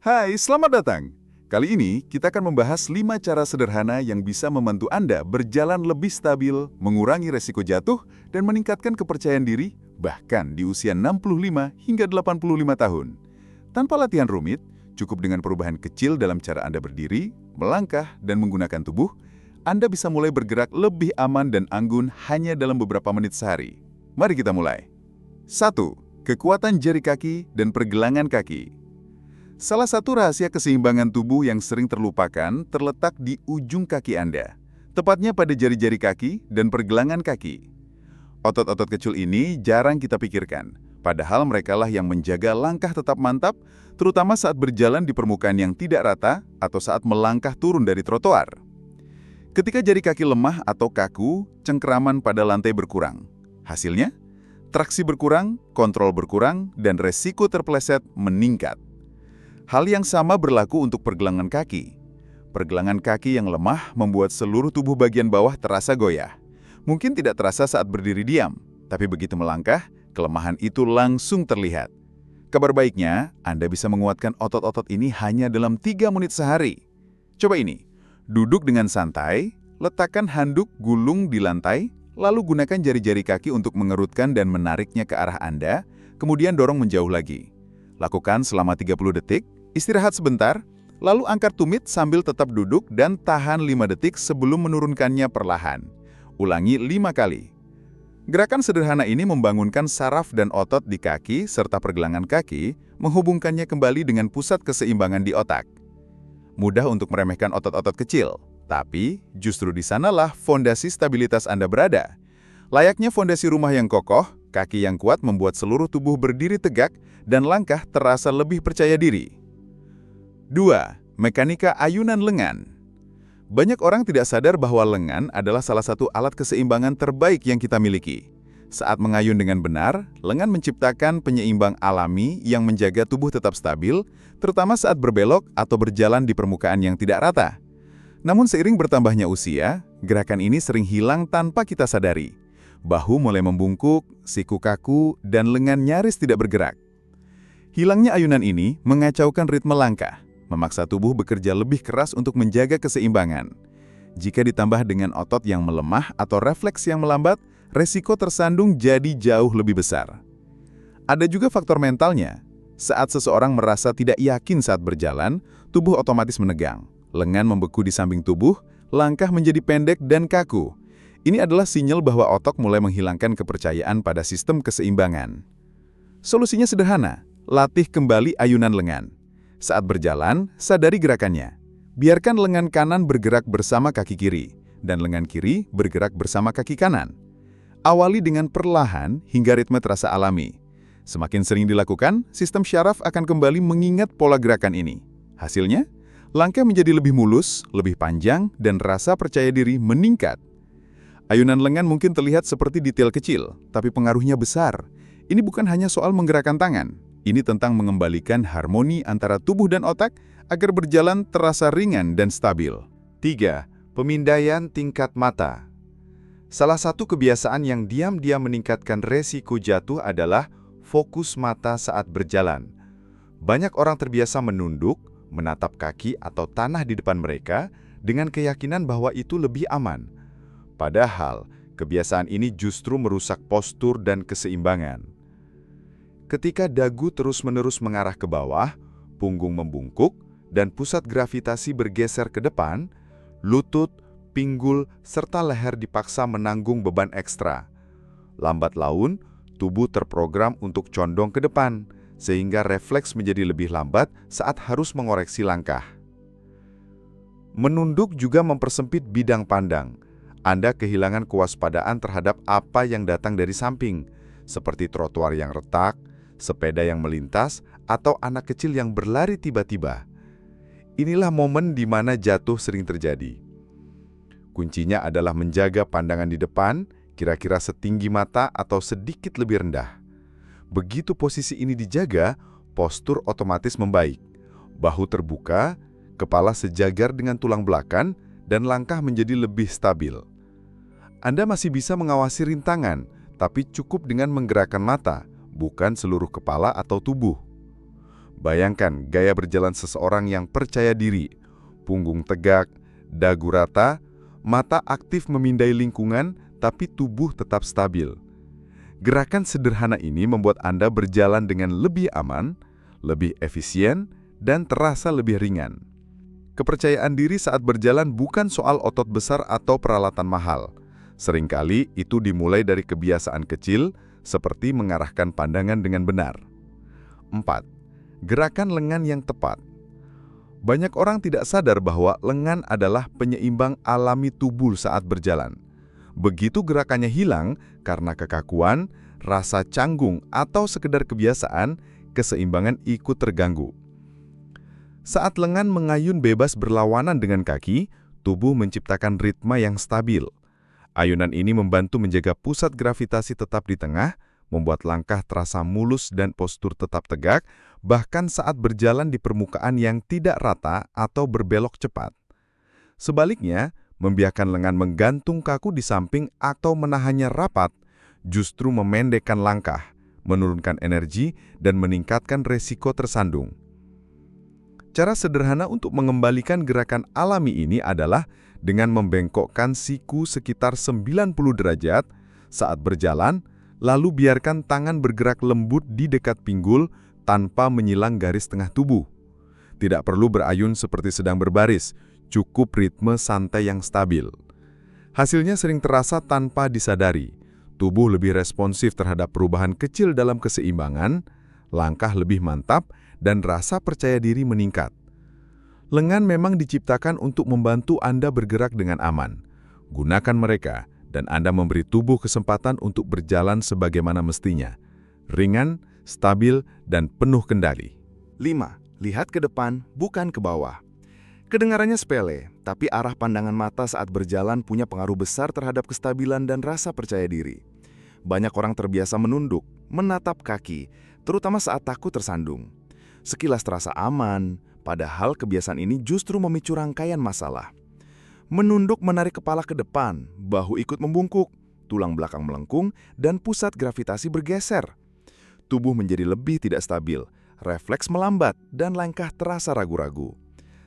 Hai, selamat datang. Kali ini kita akan membahas 5 cara sederhana yang bisa membantu Anda berjalan lebih stabil, mengurangi resiko jatuh, dan meningkatkan kepercayaan diri bahkan di usia 65 hingga 85 tahun. Tanpa latihan rumit, cukup dengan perubahan kecil dalam cara Anda berdiri, melangkah, dan menggunakan tubuh, Anda bisa mulai bergerak lebih aman dan anggun hanya dalam beberapa menit sehari. Mari kita mulai. 1. Kekuatan jari kaki dan pergelangan kaki. Salah satu rahasia keseimbangan tubuh yang sering terlupakan terletak di ujung kaki Anda, tepatnya pada jari-jari kaki dan pergelangan kaki. Otot-otot kecil ini jarang kita pikirkan, padahal merekalah yang menjaga langkah tetap mantap, terutama saat berjalan di permukaan yang tidak rata atau saat melangkah turun dari trotoar. Ketika jari kaki lemah atau kaku, cengkeraman pada lantai berkurang. Hasilnya, traksi berkurang, kontrol berkurang, dan resiko terpeleset meningkat. Hal yang sama berlaku untuk pergelangan kaki. Pergelangan kaki yang lemah membuat seluruh tubuh bagian bawah terasa goyah. Mungkin tidak terasa saat berdiri diam, tapi begitu melangkah, kelemahan itu langsung terlihat. Kabar baiknya, Anda bisa menguatkan otot-otot ini hanya dalam 3 menit sehari. Coba ini, duduk dengan santai, letakkan handuk gulung di lantai, lalu gunakan jari-jari kaki untuk mengerutkan dan menariknya ke arah Anda, kemudian dorong menjauh lagi. Lakukan selama 30 detik, istirahat sebentar, lalu angkat tumit sambil tetap duduk dan tahan 5 detik sebelum menurunkannya perlahan. Ulangi 5 kali. Gerakan sederhana ini membangunkan saraf dan otot di kaki serta pergelangan kaki, menghubungkannya kembali dengan pusat keseimbangan di otak. Mudah untuk meremehkan otot-otot kecil, tapi justru di sanalah fondasi stabilitas Anda berada. Layaknya fondasi rumah yang kokoh, kaki yang kuat membuat seluruh tubuh berdiri tegak dan langkah terasa lebih percaya diri. 2. Mekanika ayunan lengan. Banyak orang tidak sadar bahwa lengan adalah salah satu alat keseimbangan terbaik yang kita miliki. Saat mengayun dengan benar, lengan menciptakan penyeimbang alami yang menjaga tubuh tetap stabil, terutama saat berbelok atau berjalan di permukaan yang tidak rata. Namun seiring bertambahnya usia, gerakan ini sering hilang tanpa kita sadari. Bahu mulai membungkuk, siku kaku, dan lengan nyaris tidak bergerak. Hilangnya ayunan ini mengacaukan ritme langkah, memaksa tubuh bekerja lebih keras untuk menjaga keseimbangan. Jika ditambah dengan otot yang melemah atau refleks yang melambat, resiko tersandung jadi jauh lebih besar. Ada juga faktor mentalnya. Saat seseorang merasa tidak yakin saat berjalan, tubuh otomatis menegang, lengan membeku di samping tubuh, langkah menjadi pendek dan kaku. Ini adalah sinyal bahwa otak mulai menghilangkan kepercayaan pada sistem keseimbangan. Solusinya sederhana, latih kembali ayunan lengan. Saat berjalan, sadari gerakannya. Biarkan lengan kanan bergerak bersama kaki kiri, dan lengan kiri bergerak bersama kaki kanan. Awali dengan perlahan hingga ritme terasa alami. Semakin sering dilakukan, sistem syaraf akan kembali mengingat pola gerakan ini. Hasilnya, langkah menjadi lebih mulus, lebih panjang, dan rasa percaya diri meningkat. Ayunan lengan mungkin terlihat seperti detail kecil, tapi pengaruhnya besar. Ini bukan hanya soal menggerakkan tangan. Ini tentang mengembalikan harmoni antara tubuh dan otak agar berjalan terasa ringan dan stabil. 3. Pemindaian tingkat mata. Salah satu kebiasaan yang diam-diam meningkatkan resiko jatuh adalah fokus mata saat berjalan. Banyak orang terbiasa menunduk, menatap kaki atau tanah di depan mereka dengan keyakinan bahwa itu lebih aman. Padahal, kebiasaan ini justru merusak postur dan keseimbangan. Ketika dagu terus-menerus mengarah ke bawah, punggung membungkuk, dan pusat gravitasi bergeser ke depan, lutut, pinggul, serta leher dipaksa menanggung beban ekstra. Lambat laun, tubuh terprogram untuk condong ke depan, sehingga refleks menjadi lebih lambat saat harus mengoreksi langkah. Menunduk juga mempersempit bidang pandang. Anda kehilangan kewaspadaan terhadap apa yang datang dari samping, seperti trotoar yang retak, sepeda yang melintas, atau anak kecil yang berlari tiba-tiba. Inilah momen di mana jatuh sering terjadi. Kuncinya adalah menjaga pandangan di depan, kira-kira setinggi mata atau sedikit lebih rendah. Begitu posisi ini dijaga, postur otomatis membaik. Bahu terbuka, kepala sejajar dengan tulang belakang, dan langkah menjadi lebih stabil. Anda masih bisa mengawasi rintangan, tapi cukup dengan menggerakkan mata, bukan seluruh kepala atau tubuh. Bayangkan gaya berjalan seseorang yang percaya diri, punggung tegak, dagu rata, mata aktif memindai lingkungan, tapi tubuh tetap stabil. Gerakan sederhana ini membuat Anda berjalan dengan lebih aman, lebih efisien, dan terasa lebih ringan. Kepercayaan diri saat berjalan bukan soal otot besar atau peralatan mahal. Seringkali itu dimulai dari kebiasaan kecil, seperti mengarahkan pandangan dengan benar. 4. Gerakan lengan yang tepat. Banyak orang tidak sadar bahwa lengan adalah penyeimbang alami tubuh saat berjalan. Begitu gerakannya hilang karena kekakuan, rasa canggung, atau sekedar kebiasaan, keseimbangan ikut terganggu. Saat lengan mengayun bebas berlawanan dengan kaki, tubuh menciptakan ritme yang stabil. Ayunan ini membantu menjaga pusat gravitasi tetap di tengah, membuat langkah terasa mulus dan postur tetap tegak, bahkan saat berjalan di permukaan yang tidak rata atau berbelok cepat. Sebaliknya, membiarkan lengan menggantung kaku di samping atau menahannya rapat, justru memendekkan langkah, menurunkan energi, dan meningkatkan resiko tersandung. Cara sederhana untuk mengembalikan gerakan alami ini adalah dengan membengkokkan siku sekitar 90 derajat saat berjalan, lalu biarkan tangan bergerak lembut di dekat pinggul tanpa menyilang garis tengah tubuh. Tidak perlu berayun seperti sedang berbaris, cukup ritme santai yang stabil. Hasilnya sering terasa tanpa disadari. Tubuh lebih responsif terhadap perubahan kecil dalam keseimbangan, langkah lebih mantap, dan rasa percaya diri meningkat. Lengan memang diciptakan untuk membantu Anda bergerak dengan aman. Gunakan mereka, dan Anda memberi tubuh kesempatan untuk berjalan sebagaimana mestinya. Ringan, stabil, dan penuh kendali. 5. Lihat ke depan, bukan ke bawah. Kedengarannya sepele, tapi arah pandangan mata saat berjalan punya pengaruh besar terhadap kestabilan dan rasa percaya diri. Banyak orang terbiasa menunduk, menatap kaki, terutama saat takut tersandung. Sekilas terasa aman, padahal kebiasaan ini justru memicu rangkaian masalah. Menunduk menarik kepala ke depan, bahu ikut membungkuk, tulang belakang melengkung, dan pusat gravitasi bergeser. Tubuh menjadi lebih tidak stabil, refleks melambat, dan langkah terasa ragu-ragu.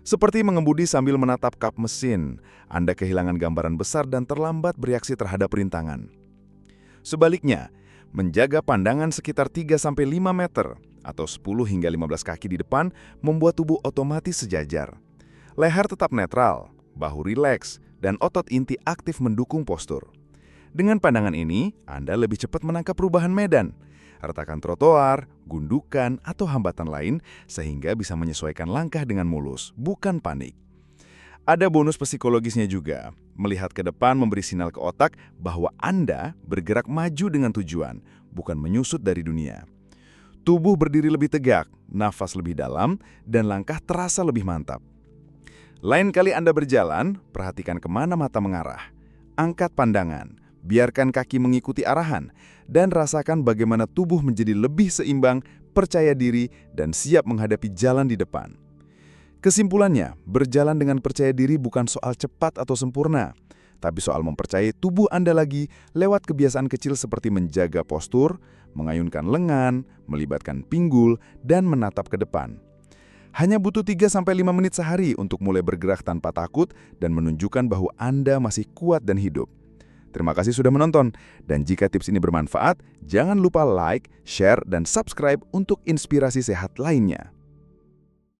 Seperti mengemudi sambil menatap kap mesin, Anda kehilangan gambaran besar dan terlambat bereaksi terhadap rintangan. Sebaliknya, menjaga pandangan sekitar 3-5 meter atau 10 hingga 15 kaki di depan membuat tubuh otomatis sejajar. Leher tetap netral, bahu rileks, dan otot inti aktif mendukung postur. Dengan pandangan ini, Anda lebih cepat menangkap perubahan medan, retakan trotoar, gundukan, atau hambatan lain sehingga bisa menyesuaikan langkah dengan mulus, bukan panik. Ada bonus psikologisnya juga. Melihat ke depan memberi sinyal ke otak bahwa Anda bergerak maju dengan tujuan, bukan menyusut dari dunia. Tubuh berdiri lebih tegak, nafas lebih dalam, dan langkah terasa lebih mantap. Lain kali Anda berjalan, perhatikan kemana mata mengarah. Angkat pandangan, biarkan kaki mengikuti arahan, dan rasakan bagaimana tubuh menjadi lebih seimbang, percaya diri, dan siap menghadapi jalan di depan. Kesimpulannya, berjalan dengan percaya diri bukan soal cepat atau sempurna, tapi soal mempercayai tubuh Anda lagi lewat kebiasaan kecil seperti menjaga postur, mengayunkan lengan, melibatkan pinggul, dan menatap ke depan. Hanya butuh 3-5 menit sehari untuk mulai bergerak tanpa takut dan menunjukkan bahwa Anda masih kuat dan hidup. Terima kasih sudah menonton, dan jika tips ini bermanfaat, jangan lupa like, share, dan subscribe untuk inspirasi sehat lainnya.